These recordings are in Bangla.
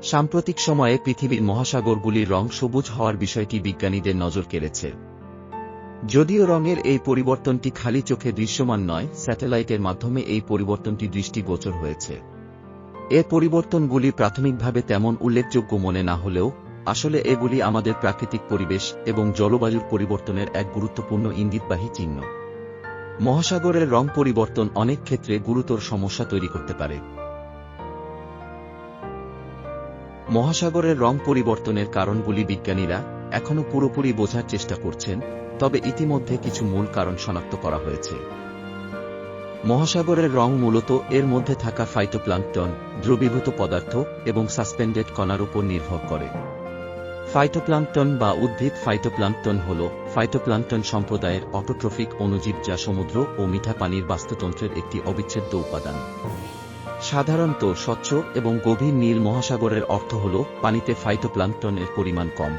সাম্প্রতিক সময়ে পৃথিবীর মহাসাগরগুলির রং সবুজ হওয়ার বিষয়টি বিজ্ঞানীদের নজর কেড়েছে। যদিও রঙের এই পরিবর্তনটি খালি চোখে দৃশ্যমান নয়, স্যাটেলাইটের মাধ্যমে এই পরিবর্তনটি দৃষ্টিগোচর হয়েছে। এর পরিবর্তনগুলি প্রাথমিকভাবে তেমন উল্লেখযোগ্য মনে না হলেও আসলে এগুলি আমাদের প্রাকৃতিক পরিবেশ এবং জলবায়ুর পরিবর্তনের এক গুরুত্বপূর্ণ ইঙ্গিতবাহী চিহ্ন। মহাসাগরের রং পরিবর্তন অনেক ক্ষেত্রে গুরুতর সমস্যা তৈরি করতে পারে। মহাসাগরের রং পরিবর্তনের কারণগুলি বিজ্ঞানীরা এখনও পুরোপুরি বোঝার চেষ্টা করছেন, তবে ইতিমধ্যে কিছু মূল কারণ শনাক্ত করা হয়েছে। মহাসাগরের রং মূলত এর মধ্যে থাকা ফাইটোপ্লাঙ্কটন, দ্রবীভূত পদার্থ এবং সাসপেন্ডেড কণার উপর নির্ভর করে। ফাইটোপ্লাঙ্কটন বা উদ্ভিদ ফাইটোপ্লাঙ্কটন হল ফাইটোপ্লাঙ্কটন সম্প্রদায়ের অটোট্রফিক অণুজীব, যা সমুদ্র ও মিঠা পানির বাস্তুতন্ত্রের একটি অবিচ্ছেদ্য উপাদান। সাধারণত স্বচ্ছ এবং গভীর নীল মহাসাগরের অর্থ হল পানিতে ফাইটোপ্লাঙ্কটনের পরিমাণ কম,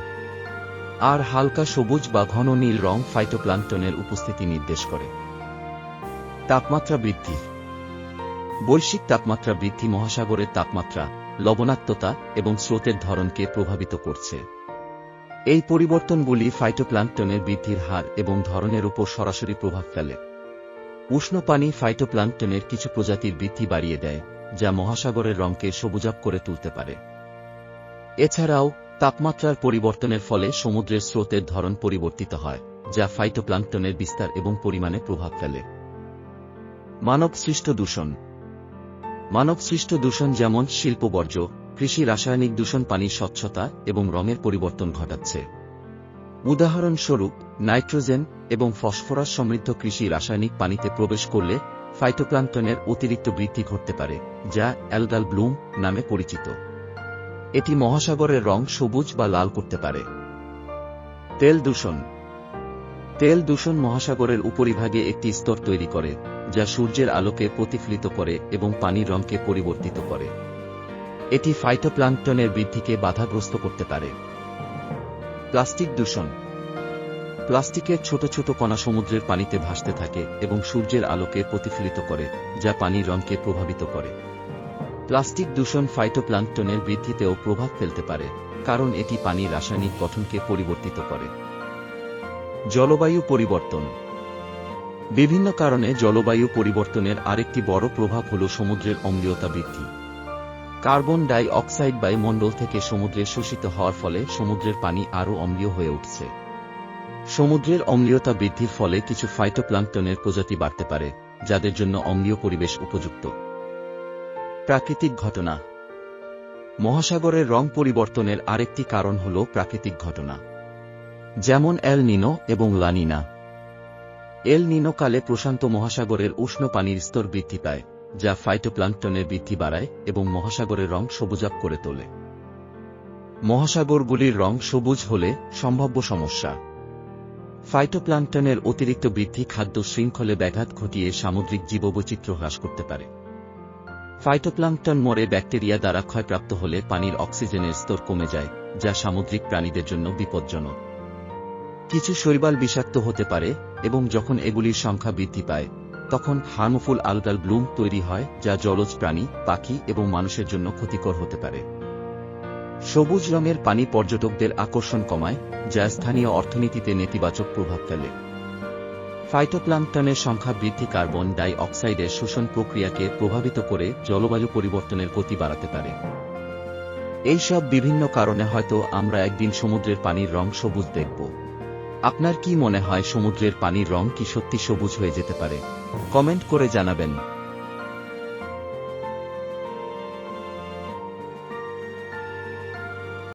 আর হালকা সবুজ বা ঘন নীল রং ফাইটোপ্লাঙ্কটনের উপস্থিতি নির্দেশ করে। তাপমাত্রা বৃদ্ধি। বৈশ্বিক তাপমাত্রা বৃদ্ধি মহাসাগরের তাপমাত্রা, লবণাক্ততা এবং স্রোতের ধরনকে প্রভাবিত করছে। এই পরিবর্তনগুলি ফাইটোপ্লাঙ্কটনের বৃদ্ধির হার এবং ধরনের উপর সরাসরি প্রভাব ফেলে। উষ্ণ পানি ফাইটোপ্লাঙ্কটনের কিছু প্রজাতির বৃদ্ধি বাড়িয়ে দেয়, যা মহাসাগরের রঙকে সবুজাভ করে তুলতে পারে। এছাড়াও তাপমাত্রার পরিবর্তনের ফলে সমুদ্রের স্রোতের ধরন পরিবর্তিত হয়, যা ফাইটোপ্লাঙ্কটনের বিস্তার এবং পরিমাণে প্রভাব ফেলে। মানবসৃষ্ট দূষণ। মানবসৃষ্ট দূষণ যেমন শিল্প বর্জ্য, কৃষি রাসায়নিক দূষণ পানির স্বচ্ছতা এবং রঙের পরিবর্তন ঘটাচ্ছে। উদাহরণস্বরূপ, নাইট্রোজেন এবং ফসফরাস সমৃদ্ধ কৃষি রাসায়নিক পানিতে প্রবেশ করলে ফাইটোপ্লাঙ্কটনের অতিরিক্ত বৃদ্ধি ঘটতে পারে, যা অ্যালগাল ব্লুম নামে পরিচিত। এটি মহাসাগরের রং সবুজ বা লাল করতে পারে। তেল দূষণ। তেল দূষণ মহাসাগরের উপরিভাগে একটি স্তর তৈরি করে, যা সূর্যের আলোকে প্রতিফলিত করে এবং পানির রঙকে পরিবর্তিত করে। এটি ফাইটোপ্লাঙ্কটনের বৃদ্ধিকে বাধাগ্রস্ত করতে পারে। প্লাস্টিক দূষণ। প্লাস্টিকের ছোট ছোট কণা সমুদ্রের পানিতে ভাসতে থাকে এবং সূর্যের আলোকে প্রতিফলিত করে, যা পানির রঙকে প্রভাবিত করে। প্লাস্টিক দূষণ ফাইটোপ্লাঙ্কটনের বৃদ্ধিতেও প্রভাব ফেলতে পারে, কারণ এটি পানির রাসায়নিক গঠনকে পরিবর্তিত করে। জলবায়ু পরিবর্তন। বিভিন্ন কারণে জলবায়ু পরিবর্তনের আরেকটি বড় প্রভাব হল সমুদ্রের অম্লীয়তা বৃদ্ধি। কার্বন ডাই অক্সাইড বায়ুমণ্ডল থেকে সমুদ্রে শোষিত হওয়ার ফলে সমুদ্রের পানি আরও অম্লীয় হয়ে উঠছে। সমুদ্রের অম্লীয়তা বৃদ্ধির ফলে কিছু ফাইটোপ্লাঙ্কটনের প্রজাতি বাড়তে পারে, যাদের জন্য অম্লীয় পরিবেশ উপযুক্ত। প্রাকৃতিক ঘটনা। মহাসাগরের রং পরিবর্তনের আরেকটি কারণ হল প্রাকৃতিক ঘটনা, যেমন এল নিনো এবং লা নিনা। এল নিনো কালে প্রশান্ত মহাসাগরের উষ্ণ পানির স্তর বৃদ্ধি পায়, যা ফাইটোপ্লাঙ্কটনের বৃদ্ধি বাড়ায় এবং মহাসাগরের রং সবুজাভ করে তোলে। মহাসাগরগুলির রং সবুজ হলে সম্ভাব্য সমস্যা। ফাইটোপ্লাঙ্কটনের অতিরিক্ত বৃদ্ধি খাদ্য শৃঙ্খলে ব্যাঘাত ঘটিয়ে সামুদ্রিক জীববৈচিত্র্য হ্রাস করতে পারে। ফাইটোপ্লাঙ্কটন মরে ব্যাকটেরিয়া দ্বারা ক্ষয়প্রাপ্ত হলে পানির অক্সিজেনের স্তর কমে যায়, যা সামুদ্রিক প্রাণীদের জন্য বিপজ্জনক। কিছু শৈবাল বিষাক্ত হতে পারে এবং যখন এগুলির সংখ্যা বৃদ্ধি পায়, তখন হার্মফুল আলগাল ব্লুম তৈরি হয়, যা জলজ প্রাণী, পাখি এবং মানুষের জন্য ক্ষতিকর হতে পারে। সবুজ রঙের পানি পর্যটকদের আকর্ষণ কমায়, যা স্থানীয় অর্থনীতিতে নেতিবাচক প্রভাব ফেলে। ফাইটোপ্লাঙ্কটনের সংখ্যা বৃদ্ধি কার্বন ডাই অক্সাইডের শোষণ প্রক্রিয়াকে প্রভাবিত করে জলবায়ু পরিবর্তনের গতি বাড়াতে পারে। এইসব বিভিন্ন কারণে হয়তো আমরা একদিন সমুদ্রের পানির রং সবুজ দেখব। আপনার কি মনে হয়, সমুদ্রের পানির রং কি সত্যি সবুজ হয়ে যেতে পারে? কমেন্ট করে জানাবেন।